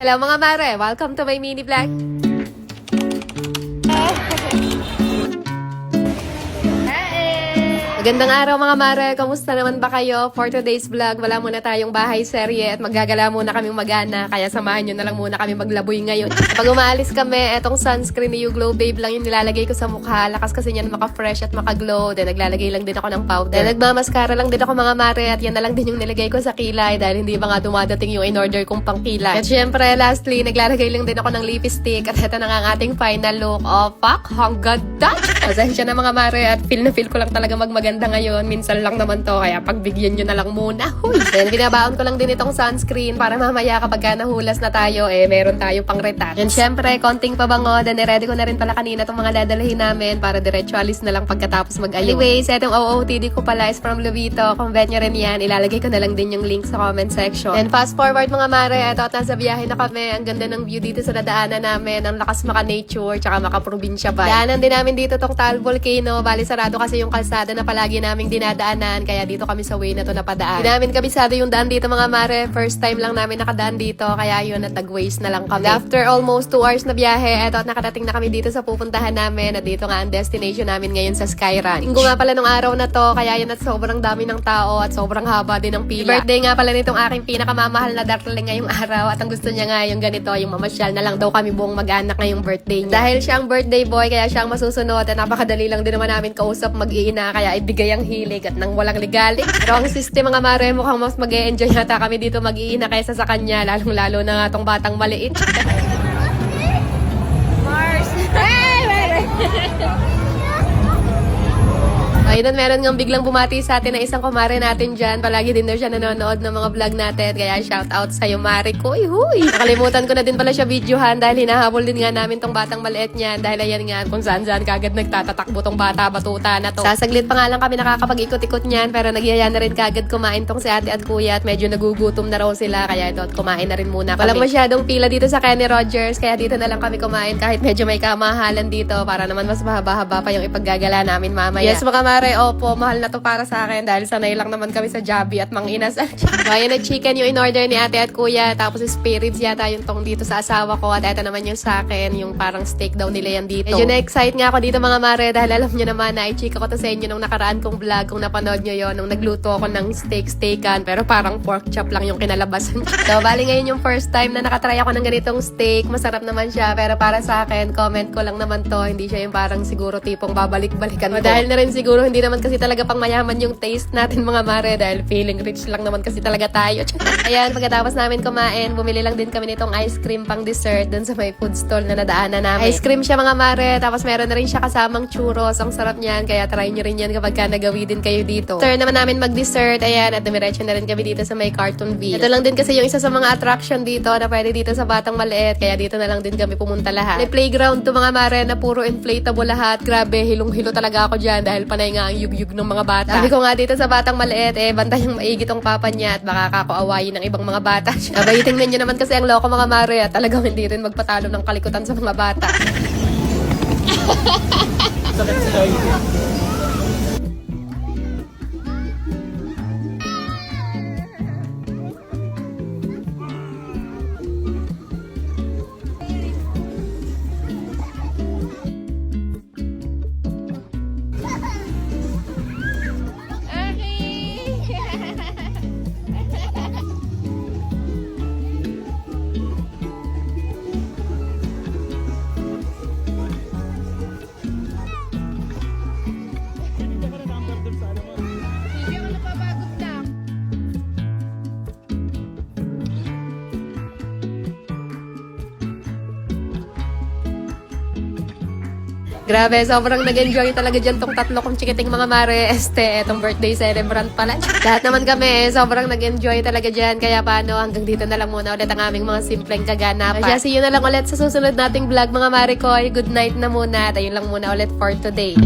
Hello mga mare! Welcome to my mini vlog! Magandang araw mga mare! Kamusta naman ba kayo? For today's vlog, wala muna tayong bahay serye at maggagala muna kaming magana. Kaya samahan nyo na lang muna kami maglaboy ngayon. Pag umaalis kami, etong sunscreen ni You Glow Babe lang yung nilalagay ko sa mukha. Lakas kasi niyan maka-fresh at maka-glow. Then naglalagay lang din ako ng powder. Then nagmamaskara lang din ako mga mare at yan na lang din yung nilagay ko sa kilay dahil hindi ba nga dumadating yung in-order kong pang kilay. At syempre, lastly, naglalagay lang din ako ng lipstick at ito na nga ang ating final look. Oh, fuck! Ang ganda! Pasensya na mga mare at feel na feel ko lang talaga magmaganda ngayon. Minsan lang naman to, kaya pagbigyan nyo na lang muna. Huy! Then, binabaon ko lang din itong sunscreen para mamaya kapag nahulas na tayo, meron tayo pang retouch. And syempre, konting pabango. Then, ready ko na rin pala kanina itong mga dadalhin namin para diretso alis na lang pagkatapos mag-ayun. Anyways, itong OOTD ko pala is from Lubito. Kung bet nyo rin yan, ilalagay ko na lang din yung link sa comment section. And fast forward mga mare, eto at nasa biyahe na kami. Ang ganda ng view dito sa dadaanan namin. Ang lakas maka-nature, tsaka maka-probinsya ba. Daanan din namin dito tong Taal Volcano. Bali, sarado kasi yung kalsada na palagi naming dinadaanan. Kaya dito kami sa way na to napadaan. Di namin kabisado yung daan dito mga mare. First time lang namin nakadaan dito. Kaya yun, at nag-waste na lang kami. And after almost 2 hours na biyahe, eto at nakadating na kami dito sa pupuntahan namin. At dito nga ang destination namin ngayon sa Sky Ranch. Linggo nga pala nung araw na to. Kaya yun, at sobrang dami ng tao at sobrang haba din ng pila. Birthday nga pala nitong aking pinakamamahal na darling ngayong araw. At ang gusto niya nga yung ganito, yung mamasyal na lang daw kami buong mag-anak ngayong birthday niya. Dahil siya ang birthday boy, kaya siya ang masusunod. At napakadali lang din naman namin kausap mag-iina. Kaya ibigay ang hilig at nang walang ligalig. Pero ang system mga mare, mukhang mas mag-e-enjoy yata kami dito mag-iina kaysa sa kanya. Lalong-lalo na nga tong batang maliit. Mars! Hey! Ayun, meron nga biglang bumati sa atin na isang kumare natin dyan. Palagi din daw siya nanonood ng mga vlog natin. Kaya shout out sa'yo, Mari ko. Huy! Nakalimutan ko na din pala siya videohan dahil hinahabol din nga namin tong batang maliit niyan. Dahil ayan nga, kung saan-saan kagad nagtatatakbo tong bata-batuta na to. Sasaglit pa nga lang kami nakakapag-ikot-ikot niyan. Pero nagyaya na rin kagad kumain tong si ate at kuya. At medyo nagugutom na raw sila. Kaya ito, at kumain na rin muna kami. Walang masyadong pila dito sa Kenny Rogers. Kaya dito na lang kami kumain kahit medyo may kamahalan dito. Para naman mas mahaba-haba pa yung ipaggagala namin mamaya. Yes, mga mare, opo, mahal na to para sa akin dahil sanay lang naman kami sa Jollibee at Mang Inasal. Kaya na chicken yung in-order ni ate at kuya, tapos spirits yata yung tong dito sa asawa ko at ito naman yung sa akin, yung parang steak daw nila yan dito. Medyo na-excite nga ako dito mga mare dahil alam nyo naman na i-chika ko to sa inyo nung nakaraan kong vlog kung napanood nyo yon nung nagluto ako ng steakan pero parang pork chop lang yung kinalabasan. So, bali ngayon yung first time na nakatry ako ng ganitong steak. Masarap naman siya pero para sa akin, comment ko lang naman to, hindi siya yung parang siguro tipong babalik-balikan ko. Dahil na rin siguro hindi naman kasi talaga pang mayaman yung taste natin mga mare dahil feeling rich lang naman kasi talaga tayo. Ayan, pagkatapos namin kumain, bumili lang din kami nitong ice cream pang dessert dun sa may food stall na nadaanan namin. Ice cream siya mga mare, tapos meron na rin siya kasamang churros. Ang sarap niyan, kaya try nyo rin yan kapag nagawi din kayo dito. After naman namin mag-dessert, ayan, at dumiretso na rin kami dito sa may Cartonville. Ito lang din kasi yung isa sa mga attraction dito na pwede dito sa Batang Maliit, kaya dito na lang din kami pumunta lahat. May playground to mga mare na puro inflatable lahat. Grabe, hilong-hilo talaga ako dyan dahil panay nga ang yug-yug ng mga bata. Sabi ko nga dito sa Batang Maliit, bantay yung maigi tong papa niya at baka kakuawayin ng ibang mga bata. Sabay, tingnan nyo naman kasi ang loko mga mare at talagang hindi rin magpatalo ng kalikutan sa mga bata. Sakit sa Grabe, sobrang nag-enjoy talaga dyan tong tatlo kong chikiting mga mare. Etong birthday celebrant pala. Lahat naman kami, sobrang nag-enjoy talaga dyan. Kaya paano, hanggang dito na lang muna ulit ang aming mga simpleng kaganapan. Kaya see you na lang ulit sa susunod nating vlog mga mare ko. Good night na muna. At ayun lang muna ulit for today.